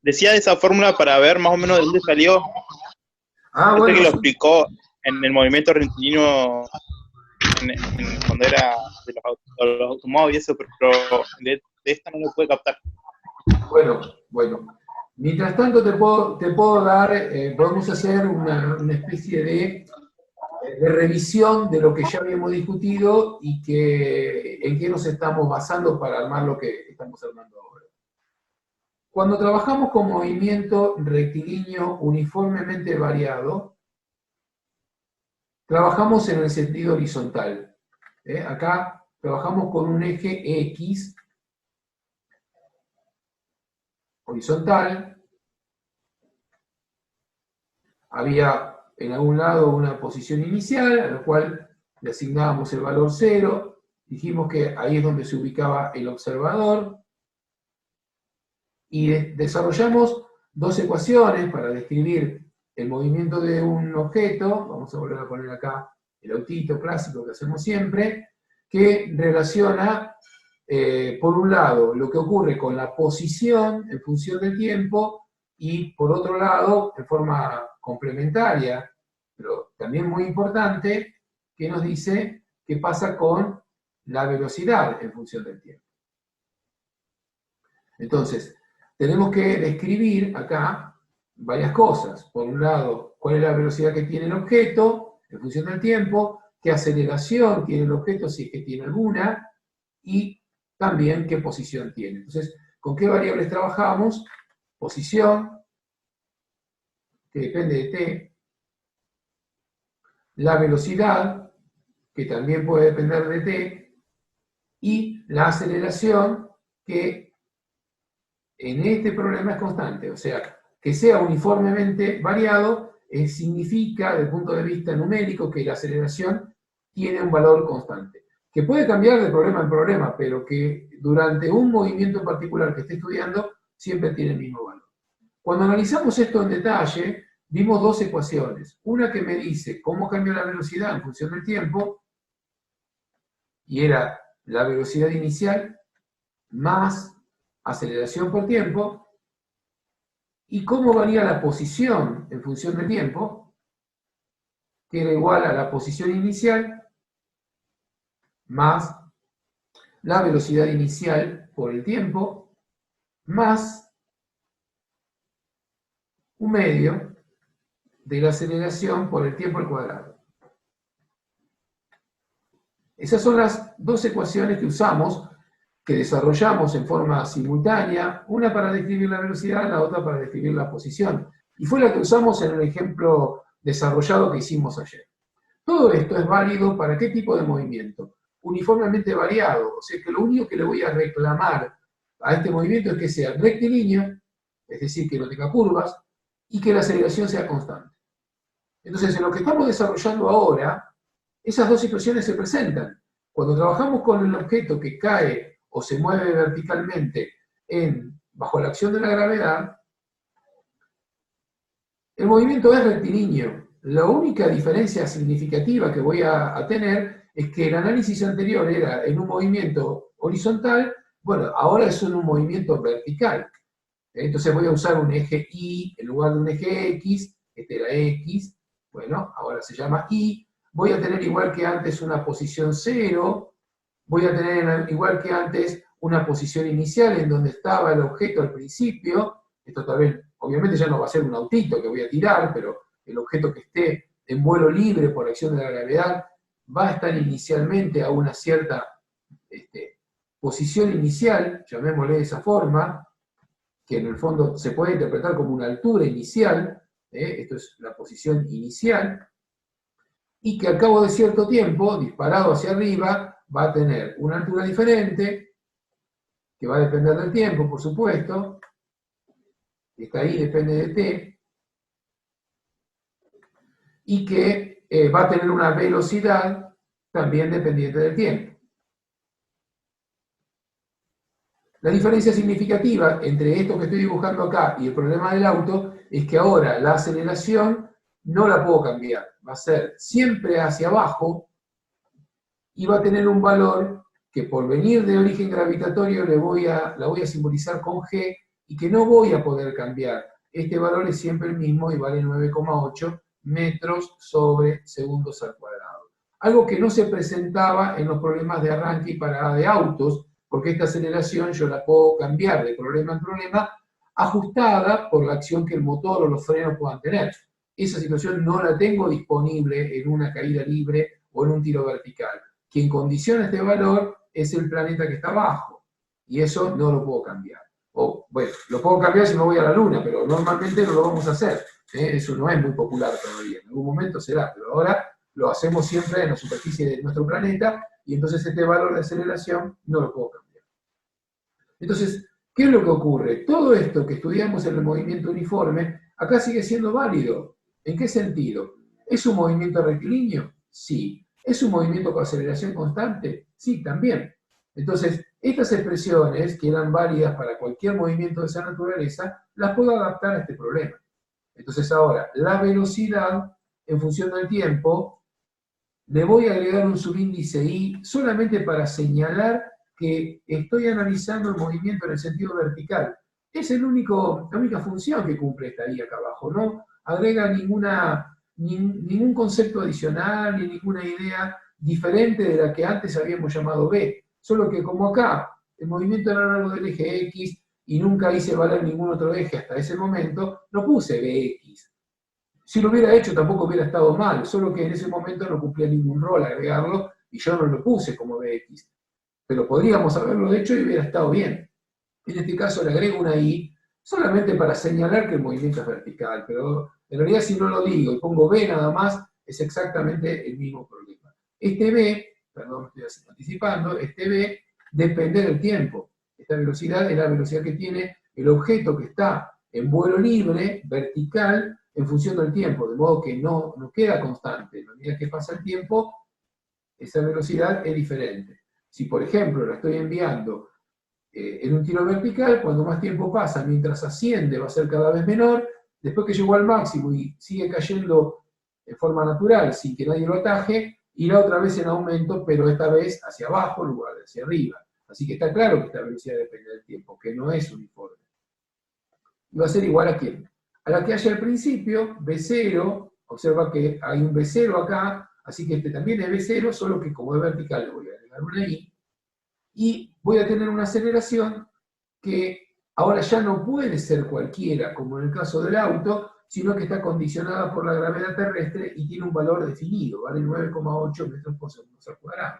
decía esa fórmula para ver más o menos de dónde salió. Ah, Yo sé bueno, que lo sí. explicó en el movimiento rectilíneo cuando era de los automóviles y eso, pero de esta no lo puede captar. Bueno. Mientras tanto te puedo dar, podemos hacer una especie de revisión de lo que ya habíamos discutido y en qué nos estamos basando para armar lo que estamos armando ahora. Cuando trabajamos con movimiento rectilíneo uniformemente variado, trabajamos en el sentido horizontal. Acá trabajamos con un eje X horizontal. Había en algún lado una posición inicial a la cual le asignábamos el valor 0. Dijimos que ahí es donde se ubicaba el observador. Y desarrollamos dos ecuaciones para describir el movimiento de un objeto. Vamos a volver a poner acá el autito clásico que hacemos siempre, que relaciona, por un lado, lo que ocurre con la posición en función del tiempo, y por otro lado, de forma complementaria, pero también muy importante, que nos dice qué pasa con la velocidad en función del tiempo. Entonces, tenemos que describir acá varias cosas. Por un lado, cuál es la velocidad que tiene el objeto en función del tiempo, qué aceleración tiene el objeto si es que tiene alguna, y también qué posición tiene. Entonces, ¿con qué variables trabajamos? Posición, que depende de t, la velocidad, que también puede depender de t, y la aceleración, que en este problema es constante. O sea, que sea uniformemente variado significa, desde el punto de vista numérico, que la aceleración tiene un valor constante, que puede cambiar de problema en problema, pero que durante un movimiento en particular que esté estudiando, siempre tiene el mismo valor. Cuando analizamos esto en detalle, vimos dos ecuaciones. Una que me dice cómo cambia la velocidad en función del tiempo, y era la velocidad inicial más aceleración por tiempo, y cómo varía la posición en función del tiempo, que era igual a la posición inicial más la velocidad inicial por el tiempo, más un medio de la aceleración por el tiempo al cuadrado. Esas son las dos ecuaciones que usamos, que desarrollamos en forma simultánea, una para describir la velocidad, la otra para describir la posición. Y fue la que usamos en el ejemplo desarrollado que hicimos ayer. Todo esto es válido para qué tipo de movimiento. Uniformemente variado, o sea que lo único que le voy a reclamar a este movimiento es que sea rectilíneo, es decir, que no tenga curvas, y que la aceleración sea constante. Entonces, en lo que estamos desarrollando ahora, esas dos situaciones se presentan. Cuando trabajamos con el objeto que cae o se mueve verticalmente bajo la acción de la gravedad, el movimiento es rectilíneo. La única diferencia significativa que voy a tener es que el análisis anterior era en un movimiento horizontal, bueno, ahora es en un movimiento vertical. Entonces voy a usar un eje Y en lugar de un eje X, este era X, bueno, ahora se llama Y. Voy a tener igual que antes una posición 0, voy a tener igual que antes una posición inicial en donde estaba el objeto al principio. Esto también, obviamente ya no va a ser un autito que voy a tirar, pero el objeto que esté en vuelo libre por acción de la gravedad va a estar inicialmente a una cierta posición inicial, llamémosle de esa forma, que en el fondo se puede interpretar como una altura inicial, esto es la posición inicial, y que al cabo de cierto tiempo, disparado hacia arriba, va a tener una altura diferente, que va a depender del tiempo, por supuesto, está ahí, depende de t, y que va a tener una velocidad también dependiente del tiempo. La diferencia significativa entre esto que estoy dibujando acá y el problema del auto es que ahora la aceleración no la puedo cambiar, va a ser siempre hacia abajo y va a tener un valor que por venir de origen gravitatorio la voy a simbolizar con G, y que no voy a poder cambiar. Este valor es siempre el mismo y vale 9,8 metros sobre segundos al cuadrado. Algo que no se presentaba en los problemas de arranque y parada de autos, porque esta aceleración yo la puedo cambiar de problema en problema, ajustada por la acción que el motor o los frenos puedan tener. Esa situación no la tengo disponible en una caída libre o en un tiro vertical. Quien condiciona este valor es el planeta que está abajo, y eso no lo puedo cambiar. O, bueno, lo puedo cambiar si me voy a la Luna, pero normalmente no lo vamos a hacer. Eso no es muy popular todavía. En algún momento será, pero ahora lo hacemos siempre en la superficie de nuestro planeta, y entonces este valor de aceleración no lo puedo cambiar. Entonces, ¿qué es lo que ocurre? Todo esto que estudiamos en el movimiento uniforme, acá sigue siendo válido. ¿En qué sentido? ¿Es un movimiento rectilíneo? Sí. ¿Es un movimiento con aceleración constante? Sí, también. Entonces, estas expresiones, que eran válidas para cualquier movimiento de esa naturaleza, las puedo adaptar a este problema. Entonces ahora, la velocidad, en función del tiempo, le voy a agregar un subíndice i solamente para señalar que estoy analizando el movimiento en el sentido vertical. Es la única función que cumple esta i acá abajo, no agrega ningún concepto adicional ni ninguna idea diferente de la que antes habíamos llamado b, solo que como acá el movimiento era a lo largo del eje x y nunca hice valer ningún otro eje hasta ese momento, no puse bx. Si lo hubiera hecho tampoco hubiera estado mal, solo que en ese momento no cumplía ningún rol agregarlo y yo no lo puse como bx. Pero podríamos haberlo hecho y hubiera estado bien. En este caso le agrego una i solamente para señalar que el movimiento es vertical, pero en realidad si no lo digo y pongo b nada más, es exactamente el mismo problema. Este b, perdón, me estoy anticipando, este b depende del tiempo. Esta velocidad es la velocidad que tiene el objeto que está en vuelo libre, vertical, en función del tiempo, de modo que no queda constante. A medida que pasa el tiempo, esa velocidad es diferente. Si, por ejemplo, la estoy enviando en un tiro vertical, cuando más tiempo pasa, mientras asciende va a ser cada vez menor, después que llegó al máximo y sigue cayendo de forma natural, sin que nadie lo ataje, irá otra vez en aumento, pero esta vez hacia abajo en lugar de hacia arriba. Así que está claro que esta velocidad depende del tiempo, que no es uniforme. Y va a ser igual a ¿quién? A la que haya al principio, B0, observa que hay un B0 acá, así que este también es B0, solo que como es vertical le voy a agregar una I, y voy a tener una aceleración que ahora ya no puede ser cualquiera, como en el caso del auto, sino que está condicionada por la gravedad terrestre y tiene un valor definido, vale 9,8 metros por segundo al cuadrado.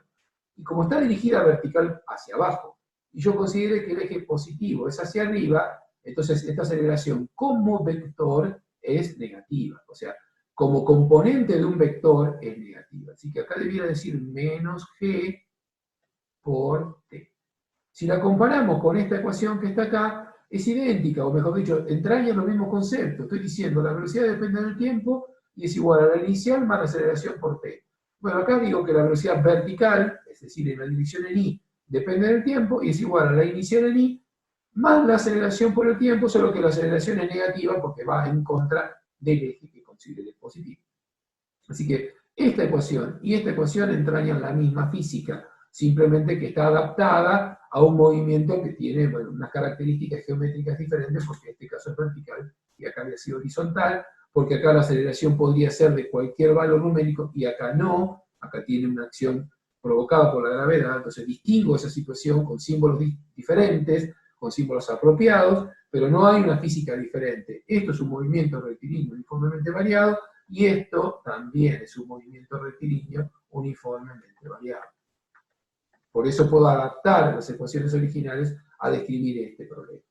Y como está dirigida vertical hacia abajo, y yo considero que el eje positivo es hacia arriba, entonces esta aceleración como vector es negativa, o sea, como componente de un vector es negativa. Así que acá debiera decir menos g por t. Si la comparamos con esta ecuación que está acá, es idéntica, o mejor dicho, entraña los mismos conceptos. Estoy diciendo, la velocidad depende del tiempo y es igual a la inicial más la aceleración por t. Bueno, acá digo que la velocidad vertical, es decir, en la dirección en i, depende del tiempo y es igual a la inicial en i más la aceleración por el tiempo, solo que la aceleración es negativa porque va en contra del eje que considere positivo. Así que esta ecuación y esta ecuación entrañan la misma física, simplemente que está adaptada a un movimiento que tiene, bueno, unas características geométricas diferentes, porque en este caso es vertical y acá había sido horizontal, porque acá la aceleración podría ser de cualquier valor numérico y acá no, acá tiene una acción provocada por la gravedad, entonces distingo esa situación con símbolos diferentes, con símbolos apropiados, pero no hay una física diferente. Esto es un movimiento rectilíneo uniformemente variado y esto también es un movimiento rectilíneo uniformemente variado. Por eso puedo adaptar las ecuaciones originales a describir este problema.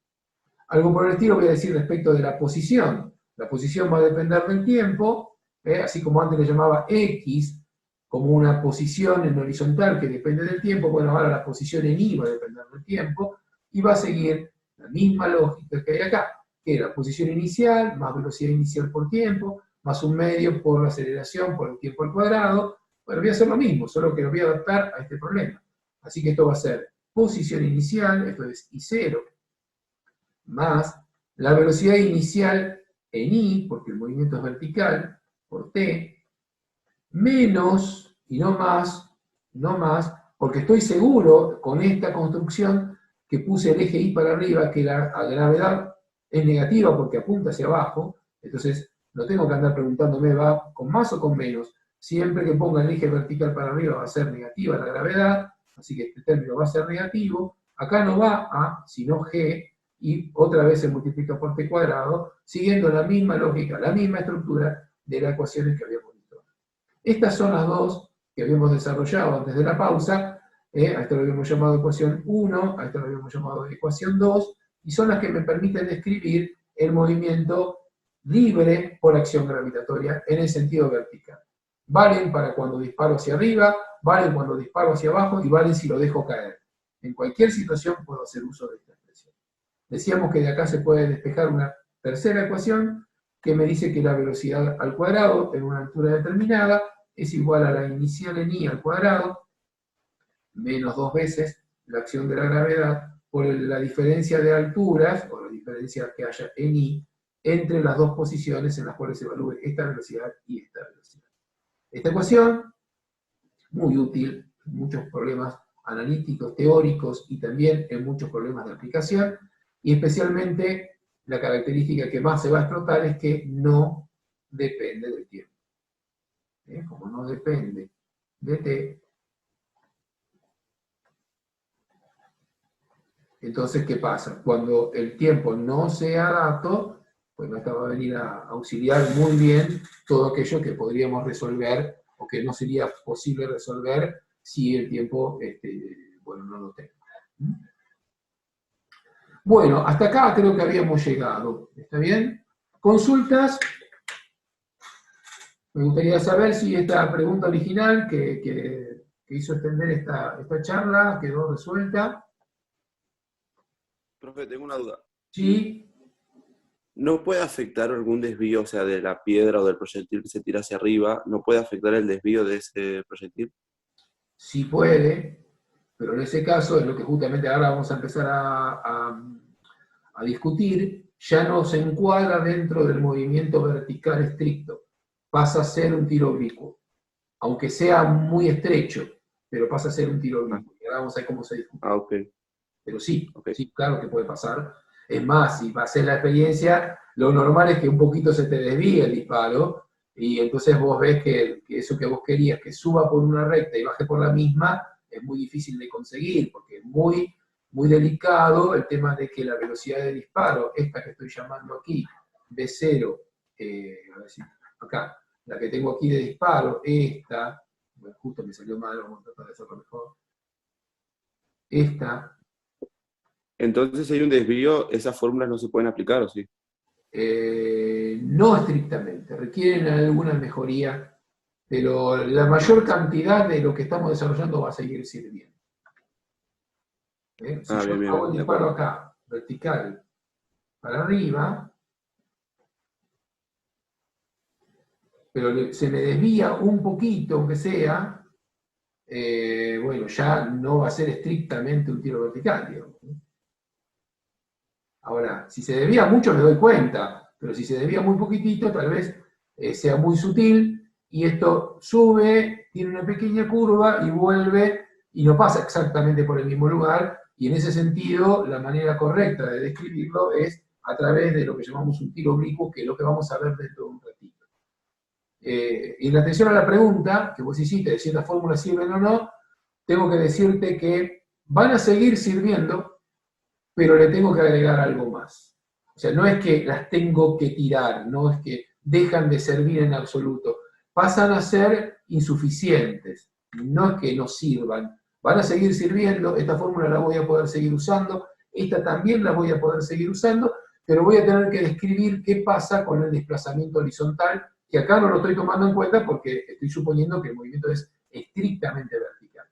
Algo por el estilo voy a decir respecto de la posición. La posición va a depender del tiempo, así como antes le llamaba X, como una posición en horizontal que depende del tiempo, bueno, ahora la posición en Y va a depender del tiempo, y va a seguir la misma lógica que hay acá, que es la posición inicial, más velocidad inicial por tiempo, más un medio por la aceleración por el tiempo al cuadrado. Bueno, voy a hacer lo mismo, solo que lo voy a adaptar a este problema. Así que esto va a ser posición inicial, esto es I0, más la velocidad inicial en I, porque el movimiento es vertical, por T, menos, y no más, porque estoy seguro con esta construcción que puse el eje I para arriba, que la gravedad es negativa porque apunta hacia abajo, entonces no tengo que andar preguntándome va con más o con menos. Siempre que ponga el eje vertical para arriba va a ser negativa la gravedad, así que este término va a ser negativo. Acá no va A, sino G, y otra vez se multiplica por t cuadrado, siguiendo la misma lógica, la misma estructura de las ecuaciones que habíamos visto. Estas son las dos que habíamos desarrollado antes de la pausa. A esto lo habíamos llamado ecuación 1, a esto lo habíamos llamado ecuación 2, y son las que me permiten describir el movimiento libre por acción gravitatoria en el sentido vertical. Valen para cuando disparo hacia arriba, valen cuando disparo hacia abajo, y valen si lo dejo caer. En cualquier situación puedo hacer uso de esta expresión. Decíamos que de acá se puede despejar una tercera ecuación que me dice que la velocidad al cuadrado en una altura determinada es igual a la inicial en i al cuadrado menos 2 veces la acción de la gravedad por la diferencia de alturas, o la diferencia que haya en i, entre las dos posiciones en las cuales se evalúe esta velocidad y esta velocidad. Esta ecuación, muy útil en muchos problemas analíticos, teóricos, y también en muchos problemas de aplicación, y especialmente la característica que más se va a explotar es que no depende del tiempo. Como no depende de t, entonces, ¿qué pasa? Cuando el tiempo no sea dato, pues esta va a venir a auxiliar muy bien todo aquello que podríamos resolver o que no sería posible resolver si el tiempo, bueno, no lo tengo. Bueno, hasta acá creo que habíamos llegado. ¿Está bien? ¿Consultas? Me gustaría saber si esta pregunta original que hizo extender esta charla quedó resuelta. Profe, tengo una duda. Sí. ¿No puede afectar algún desvío, o sea, de la piedra o del proyectil que se tira hacia arriba, no puede afectar el desvío de ese proyectil? Sí puede, pero en ese caso es lo que justamente ahora vamos a empezar a discutir, ya no se encuadra dentro del movimiento vertical estricto, pasa a ser un tiro oblicuo, aunque sea muy estrecho, pero pasa a ser un tiro oblicuo. Y ahora vamos a ver cómo se discute. Ah, ok. Pero sí, Okay. sí, claro que puede pasar. Es más, si va a ser la experiencia, lo normal es que un poquito se te desvíe el disparo, y entonces vos ves que eso que vos querías, que suba por una recta y baje por la misma, es muy difícil de conseguir, porque es muy, muy delicado el tema de que la velocidad de disparo, esta que estoy llamando aquí, V0, a ver si, acá, la que tengo aquí de disparo, esta, bueno, justo me salió mal, vamos a tratar de hacerlo mejor, esta. Entonces, si hay un desvío, esas fórmulas no se pueden aplicar, ¿o sí? No estrictamente, requieren alguna mejoría, pero la mayor cantidad de lo que estamos desarrollando va a seguir sirviendo. Si yo bien, hago el de disparo acuerdo. acá, vertical, para arriba, pero se me desvía un poquito, aunque sea, bueno, ya no va a ser estrictamente un tiro vertical, digamos. Ahora, si se desvía mucho me doy cuenta, pero si se desvía muy poquitito, tal vez sea muy sutil, y esto sube, tiene una pequeña curva y vuelve, y no pasa exactamente por el mismo lugar, y en ese sentido, la manera correcta de describirlo es a través de lo que llamamos un tiro oblicuo, que es lo que vamos a ver dentro de un ratito. Y en atención a la pregunta que vos hiciste de si estas fórmulas sirven o no, tengo que decirte que van a seguir sirviendo, pero le tengo que agregar algo más. O sea, no es que las tengo que tirar, no es que dejan de servir en absoluto, pasan a ser insuficientes, no es que no sirvan, van a seguir sirviendo, esta fórmula la voy a poder seguir usando, esta también la voy a poder seguir usando, pero voy a tener que describir qué pasa con el desplazamiento horizontal, que acá no lo estoy tomando en cuenta porque estoy suponiendo que el movimiento es estrictamente vertical.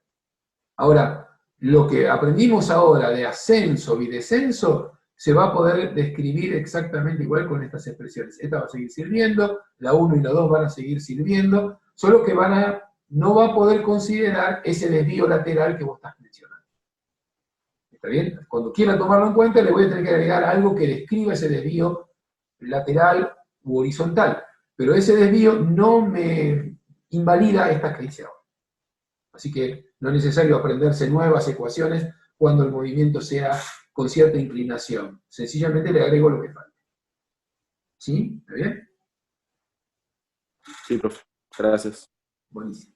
Ahora, lo que aprendimos ahora de ascenso y descenso se va a poder describir exactamente igual con estas expresiones. Esta va a seguir sirviendo, la 1 y la 2 van a seguir sirviendo, solo que no va a poder considerar ese desvío lateral que vos estás mencionando. ¿Está bien? Cuando quiera tomarlo en cuenta, le voy a tener que agregar algo que describa ese desvío lateral u horizontal. Pero ese desvío no me invalida esta que hice ahora. Así que no es necesario aprenderse nuevas ecuaciones cuando el movimiento sea con cierta inclinación. Sencillamente le agrego lo que falta. ¿Sí? ¿Está bien? Sí, profe. Gracias. Buenísimo.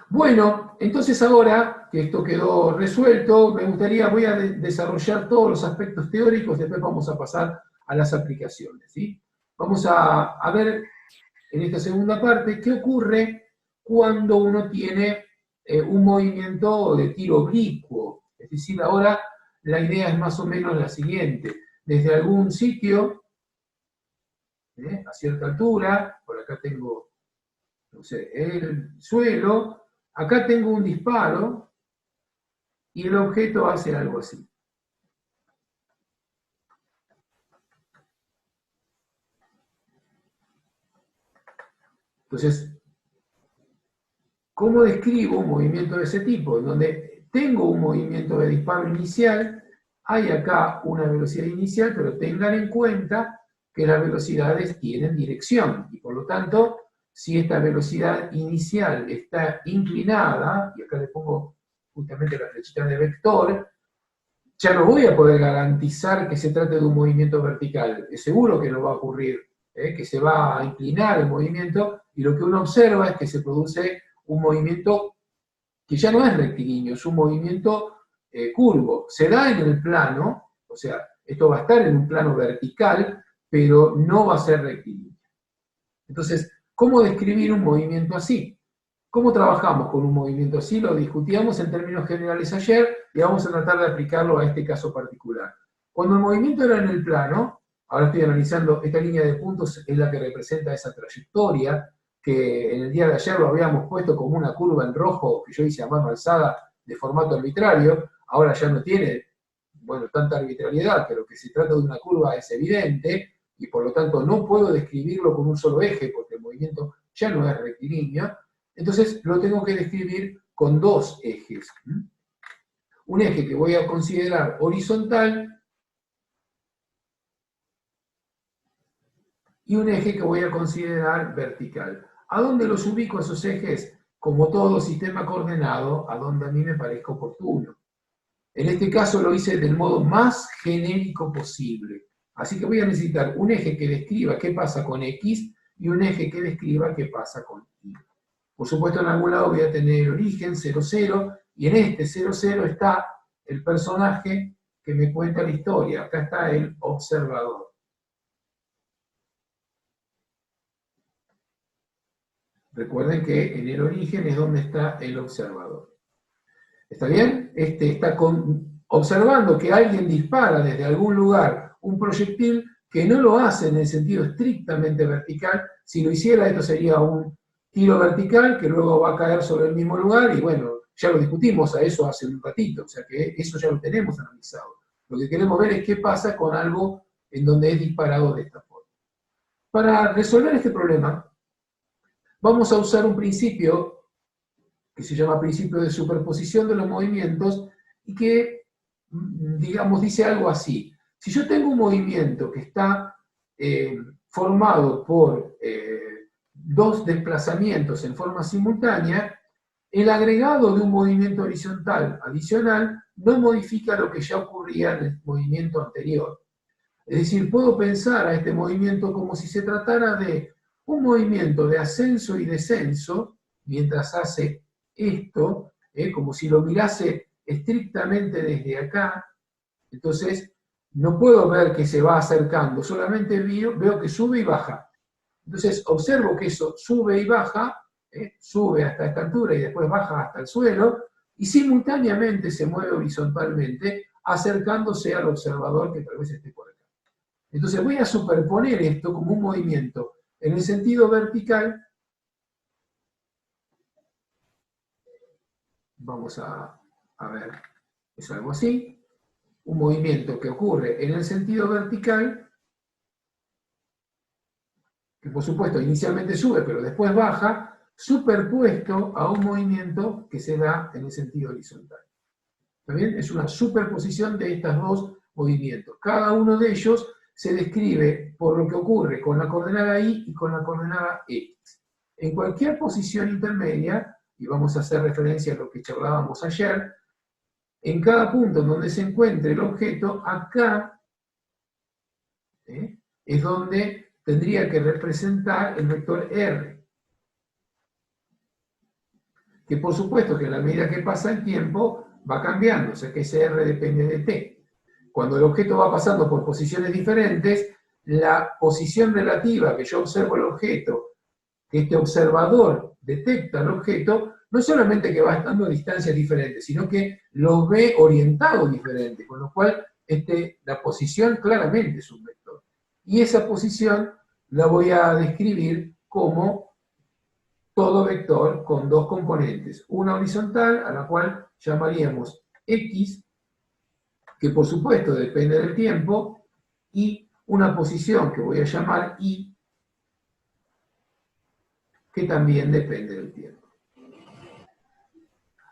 Bueno, entonces ahora que esto quedó resuelto, voy a desarrollar todos los aspectos teóricos, después vamos a pasar a las aplicaciones, ¿sí? Vamos a ver en esta segunda parte qué ocurre cuando uno tiene un movimiento de tiro oblicuo. Es decir, ahora la idea es más o menos la siguiente. Desde algún sitio, a cierta altura, por acá tengo, no sé, el suelo, acá tengo un disparo y el objeto hace algo así. Entonces, ¿cómo describo un movimiento de ese tipo? En donde tengo un movimiento de disparo inicial, hay acá una velocidad inicial, pero tengan en cuenta que las velocidades tienen dirección, y por lo tanto, si esta velocidad inicial está inclinada, y acá le pongo justamente la flechita de vector, ya no voy a poder garantizar que se trate de un movimiento vertical. Es seguro que no va a ocurrir, que se va a inclinar el movimiento, y lo que uno observa es que se produce un movimiento que ya no es rectilíneo, es un movimiento curvo. Se da en el plano, o sea, esto va a estar en un plano vertical, pero no va a ser rectilíneo. Entonces, ¿cómo describir un movimiento así? ¿Cómo trabajamos con un movimiento así? Lo discutíamos en términos generales ayer y vamos a tratar de aplicarlo a este caso particular. Cuando el movimiento era en el plano, ahora estoy analizando, esta línea de puntos es la que representa esa trayectoria, que en el día de ayer lo habíamos puesto como una curva en rojo que yo hice a mano alzada de formato arbitrario, ahora ya no tiene, bueno, tanta arbitrariedad, pero que se trata de una curva es evidente, y por lo tanto no puedo describirlo con un solo eje, porque el movimiento ya no es rectilíneo. Entonces lo tengo que describir con dos ejes. Un eje que voy a considerar horizontal y un eje que voy a considerar vertical. ¿A dónde los ubico esos ejes? Como todo sistema coordenado, a donde a mí me parezca oportuno. En este caso lo hice del modo más genérico posible. Así que voy a necesitar un eje que describa qué pasa con X y un eje que describa qué pasa con Y. Por supuesto, en algún lado voy a tener el origen 0, 0, y en este 0, 0 está el personaje que me cuenta la historia. Acá está el observador. Recuerden que en el origen es donde está el observador. ¿Está bien? Este está observando que alguien dispara desde algún lugar un proyectil que no lo hace en el sentido estrictamente vertical. Si lo hiciera, esto sería un tiro vertical que luego va a caer sobre el mismo lugar, y bueno, ya lo discutimos a eso hace un ratito, o sea que eso ya lo tenemos analizado. Lo que queremos ver es qué pasa con algo en donde es disparado de esta forma. Para resolver este problema, vamos a usar un principio que se llama principio de superposición de los movimientos, y que, digamos, dice algo así. Si yo tengo un movimiento que está formado por dos desplazamientos en forma simultánea, el agregado de un movimiento horizontal adicional no modifica lo que ya ocurría en el movimiento anterior. Es decir, puedo pensar a este movimiento como si se tratara de un movimiento de ascenso y descenso, mientras hace esto, como si lo mirase estrictamente desde acá. Entonces no puedo ver que se va acercando, solamente veo que sube y baja. Entonces observo que eso sube y baja, sube hasta esta altura y después baja hasta el suelo, y simultáneamente se mueve horizontalmente, acercándose al observador que tal vez esté por acá. Entonces voy a superponer esto como un movimiento en el sentido vertical. Vamos a ver, es algo así. Un movimiento que ocurre en el sentido vertical, que por supuesto inicialmente sube, pero después baja, superpuesto a un movimiento que se da en el sentido horizontal. ¿Está bien? Es una superposición de estos dos movimientos. Cada uno de ellos se describe por lo que ocurre con la coordenada Y y con la coordenada X. En cualquier posición intermedia, y vamos a hacer referencia a lo que charlábamos ayer, en cada punto en donde se encuentre el objeto, acá es donde tendría que representar el vector R. Que por supuesto que en la medida que pasa el tiempo va cambiando, o sea que ese R depende de t. Cuando el objeto va pasando por posiciones diferentes, la posición relativa que yo observo el objeto, que este observador detecta el objeto, no solamente que va estando a distancias diferentes, sino que lo ve orientado diferente, con lo cual la posición claramente es un vector. Y esa posición la voy a describir como todo vector con dos componentes. Una horizontal, a la cual llamaríamos X, que por supuesto depende del tiempo, y una posición que voy a llamar Y, que también depende del tiempo.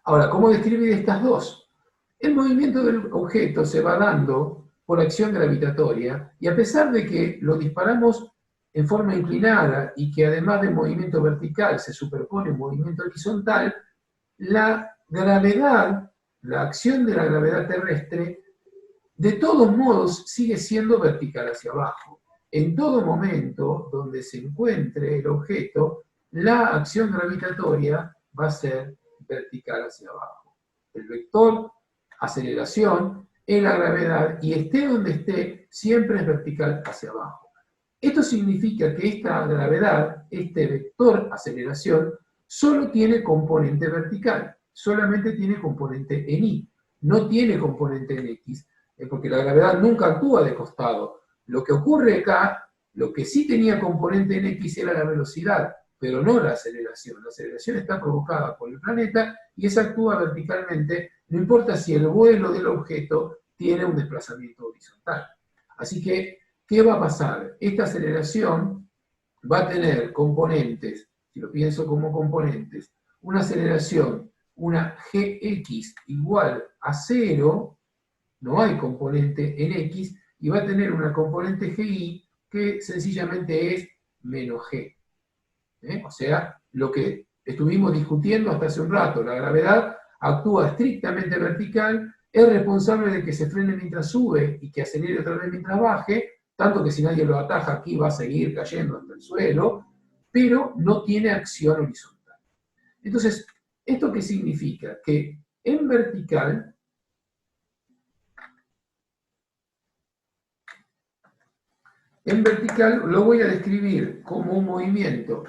Ahora, ¿cómo describir estas dos? El movimiento del objeto se va dando por acción gravitatoria, y a pesar de que lo disparamos en forma inclinada y que además de movimiento vertical se superpone un movimiento horizontal, la gravedad, la acción de la gravedad terrestre, de todos modos sigue siendo vertical hacia abajo. En todo momento donde se encuentre el objeto, la acción gravitatoria va a ser vertical hacia abajo. El vector aceleración es la gravedad, y esté donde esté, siempre es vertical hacia abajo. Esto significa que esta gravedad, este vector aceleración, solo tiene componente vertical, solamente tiene componente en Y, no tiene componente en X, porque la gravedad nunca actúa de costado. Lo que ocurre acá, lo que sí tenía componente en X era la velocidad, pero no la aceleración. La aceleración está provocada por el planeta y esa actúa verticalmente, no importa si el vuelo del objeto tiene un desplazamiento horizontal. Así que, ¿qué va a pasar? Esta aceleración va a tener componentes, si lo pienso como componentes, una aceleración, una Gx igual a 0, no hay componente en X, y va a tener una componente GI que sencillamente es menos G. O sea, lo que estuvimos discutiendo hasta hace un rato, la gravedad actúa estrictamente vertical, es responsable de que se frene mientras sube y que acelere otra vez mientras baje, tanto que si nadie lo ataja aquí va a seguir cayendo hasta el suelo, pero no tiene acción horizontal. Entonces, ¿esto qué significa? Que en vertical lo voy a describir como un movimiento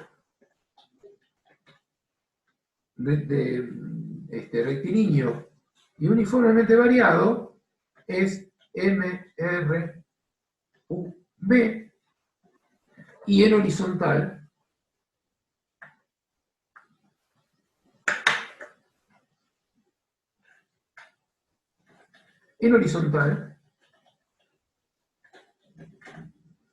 rectilíneo y uniformemente variado, es MRUB, y en horizontal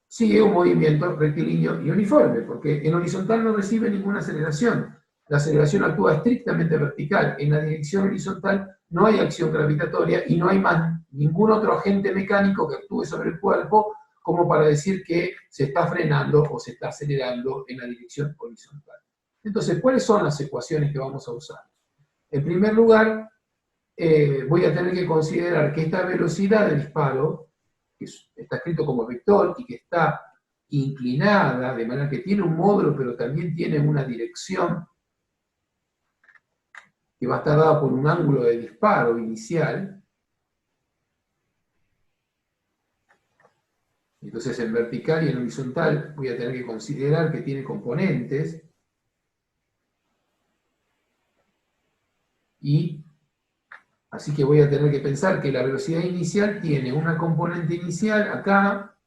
sigue un movimiento rectilíneo y uniforme, porque en horizontal no recibe ninguna aceleración. La aceleración actúa estrictamente vertical. En la dirección horizontal no hay acción gravitatoria y no hay más ningún otro agente mecánico que actúe sobre el cuerpo como para decir que se está frenando o se está acelerando en la dirección horizontal. Entonces, ¿cuáles son las ecuaciones que vamos a usar? En primer lugar, voy a tener que considerar que esta velocidad de disparo, que está escrito como vector y que está inclinada, de manera que tiene un módulo, pero también tiene una dirección que va a estar dada por un ángulo de disparo inicial. Entonces en vertical y en horizontal voy a tener que considerar que tiene componentes, y así que voy a tener que pensar que la velocidad inicial tiene una componente inicial acá,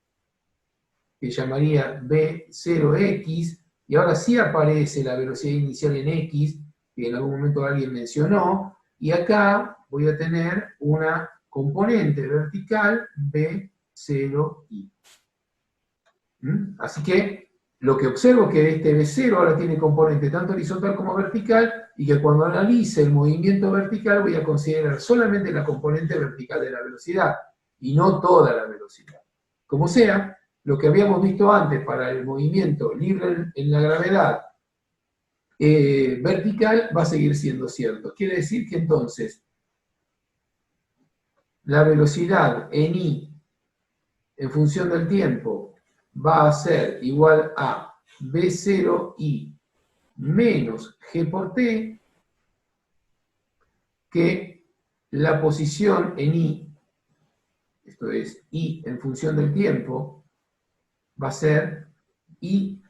que llamaría B0x, y ahora sí aparece la velocidad inicial en X, que en algún momento alguien mencionó, y acá voy a tener una componente vertical B0y. Así que lo que observo es que este B0 ahora tiene componente tanto horizontal como vertical, y que cuando analice el movimiento vertical voy a considerar solamente la componente vertical de la velocidad, y no toda la velocidad. Como sea, lo que habíamos visto antes para el movimiento libre en la gravedad vertical va a seguir siendo cierto. Quiere decir que entonces la velocidad en i en función del tiempo va a ser igual a b0i menos g por t, que la posición en i, esto es i en función del tiempo, va a ser i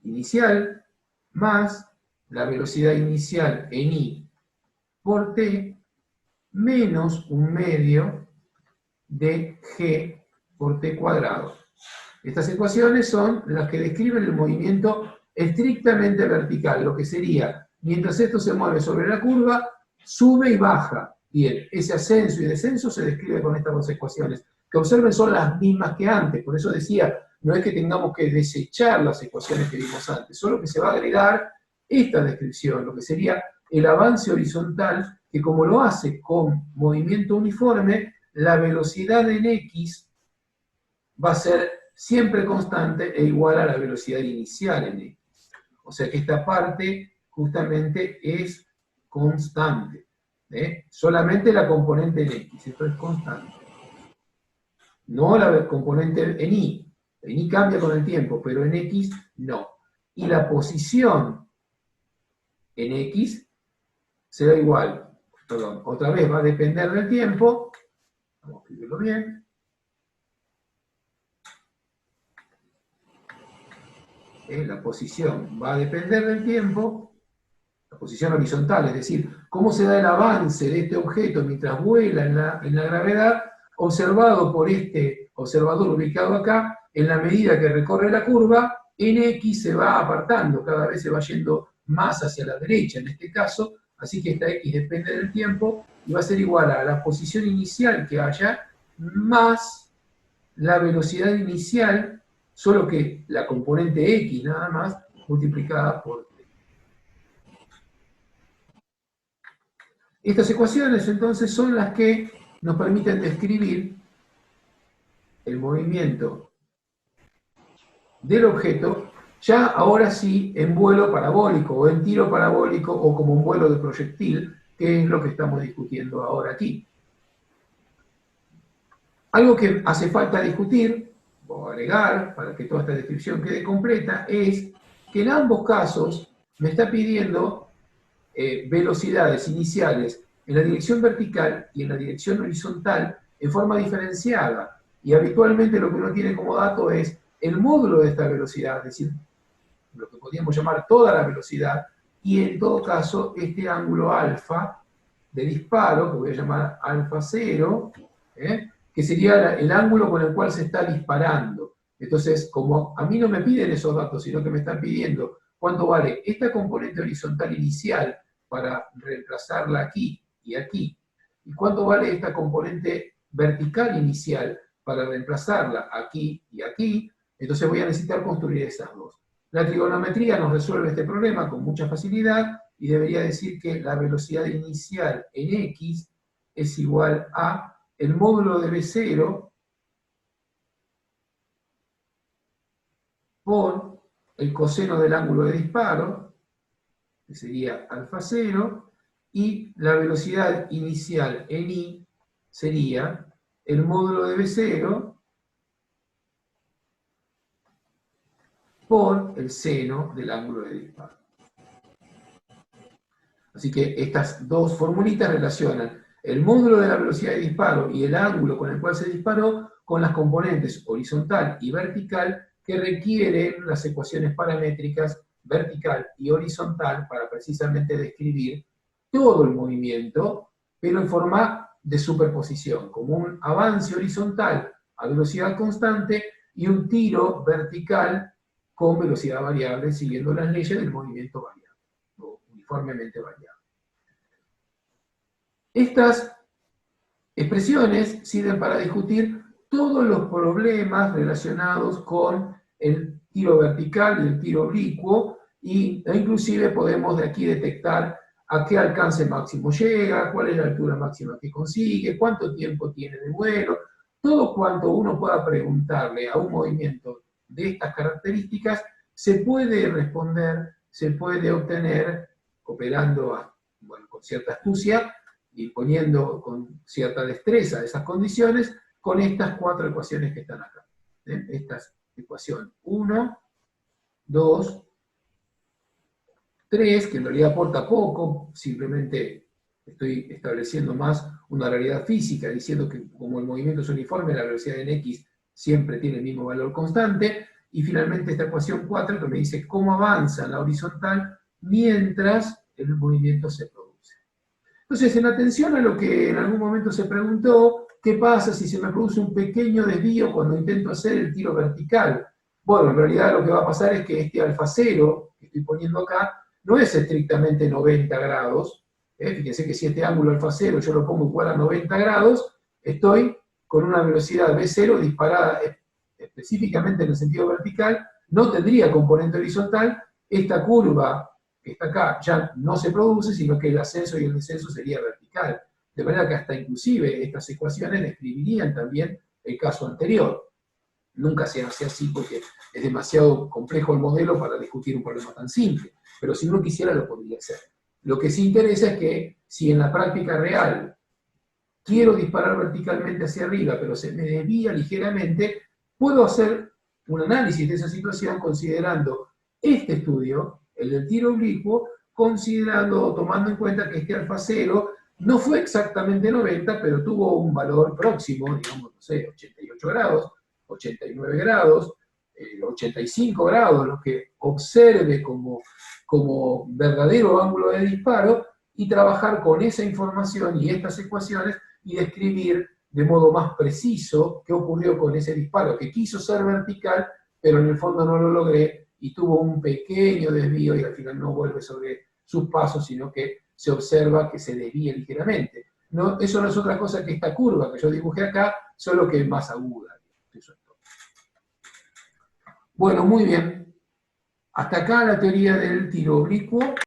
inicial más la velocidad inicial en i por t menos un medio de g por t cuadrado. Estas ecuaciones son las que describen el movimiento estrictamente vertical, lo que sería, mientras esto se mueve sobre la curva, sube y baja. Bien, ese ascenso y descenso se describe con estas dos ecuaciones, que observen son las mismas que antes, por eso decía, no es que tengamos que desechar las ecuaciones que vimos antes, solo que se va a agregar esta descripción, lo que sería el avance horizontal, que como lo hace con movimiento uniforme, la velocidad en x va a ser siempre constante e igual a la velocidad inicial en x. O sea que esta parte justamente es constante. Solamente la componente en x, esto es constante. No la componente en y. En y cambia con el tiempo, pero en x no. Y la posición en x será igual. Perdón, otra vez va a depender del tiempo. Vamos a escribirlo bien. La posición va a depender del tiempo, la posición horizontal, es decir, cómo se da el avance de este objeto mientras vuela en la gravedad, observado por este observador ubicado acá, en la medida que recorre la curva, en x se va apartando, cada vez se va yendo más hacia la derecha en este caso, así que esta x depende del tiempo, y va a ser igual a la posición inicial que haya, más la velocidad inicial, solo que la componente x nada más, multiplicada por t. Estas ecuaciones entonces son las que nos permiten describir el movimiento del objeto, ya ahora sí en vuelo parabólico o en tiro parabólico o como un vuelo de proyectil, que es lo que estamos discutiendo ahora aquí. Algo que hace falta discutir o agregar para que toda esta descripción quede completa es que en ambos casos me está pidiendo velocidades iniciales en la dirección vertical y en la dirección horizontal en forma diferenciada. Y habitualmente lo que uno tiene como dato es el módulo de esta velocidad, es decir, lo que podríamos llamar toda la velocidad, y en todo caso este ángulo alfa de disparo, que voy a llamar alfa 0, que sería el ángulo con el cual se está disparando. Entonces, como a mí no me piden esos datos, sino que me están pidiendo cuánto vale esta componente horizontal inicial para reemplazarla aquí y aquí, y cuánto vale esta componente vertical inicial para reemplazarla aquí y aquí, entonces voy a necesitar construir esas dos. La trigonometría nos resuelve este problema con mucha facilidad y debería decir que la velocidad inicial en x es igual a el módulo de b0 por el coseno del ángulo de disparo, que sería alfa 0, y la velocidad inicial en i sería el módulo de b0 por el seno del ángulo de disparo. Así que estas dos formulitas relacionan el módulo de la velocidad de disparo y el ángulo con el cual se disparó con las componentes horizontal y vertical que requieren las ecuaciones paramétricas vertical y horizontal para precisamente describir todo el movimiento, pero en forma de superposición, como un avance horizontal a velocidad constante y un tiro vertical con velocidad variable, siguiendo las leyes del movimiento variable, o uniformemente variable. Estas expresiones sirven para discutir todos los problemas relacionados con el tiro vertical y el tiro oblicuo, e inclusive podemos de aquí detectar a qué alcance máximo llega, cuál es la altura máxima que consigue, cuánto tiempo tiene de vuelo, todo cuanto uno pueda preguntarle a un movimiento de estas características, se puede responder, se puede obtener, operando con cierta astucia, y poniendo con cierta destreza esas condiciones, con estas 4 ecuaciones que están acá. Esta es ecuación 1, 2, 3, que en realidad aporta poco, simplemente estoy estableciendo más una realidad física, diciendo que como el movimiento es uniforme, la velocidad en X siempre tiene el mismo valor constante, y finalmente esta ecuación 4 que me dice cómo avanza en la horizontal mientras el movimiento se produce. Entonces, en atención a lo que en algún momento se preguntó, ¿qué pasa si se me produce un pequeño desvío cuando intento hacer el tiro vertical? Bueno, en realidad lo que va a pasar es que este alfa cero que estoy poniendo acá no es estrictamente 90 grados. Fíjense que si este ángulo alfa cero yo lo pongo igual a 90 grados, estoy con una velocidad v0 disparada específicamente en el sentido vertical, no tendría componente horizontal, esta curva que está acá ya no se produce, sino que el ascenso y el descenso sería vertical. De manera que hasta inclusive estas ecuaciones describirían también el caso anterior. Nunca se hace así porque es demasiado complejo el modelo para discutir un problema tan simple. Pero si uno quisiera lo podría hacer. Lo que sí interesa es que si en la práctica real quiero disparar verticalmente hacia arriba, pero se me desvía ligeramente, puedo hacer un análisis de esa situación considerando este estudio, el del tiro oblicuo, considerando, tomando en cuenta que este alfa cero no fue exactamente 90, pero tuvo un valor próximo, digamos, no sé, 88 grados, 89 grados, 85 grados, lo que observe como verdadero ángulo de disparo, y trabajar con esa información y estas ecuaciones y describir de modo más preciso qué ocurrió con ese disparo, que quiso ser vertical, pero en el fondo no lo logré y tuvo un pequeño desvío y al final no vuelve sobre sus pasos, sino que se observa que se desvía ligeramente. No, eso no es otra cosa que esta curva que yo dibujé acá, solo que es más aguda. Eso es todo. Bueno, muy bien. Hasta acá la teoría del tiro oblicuo.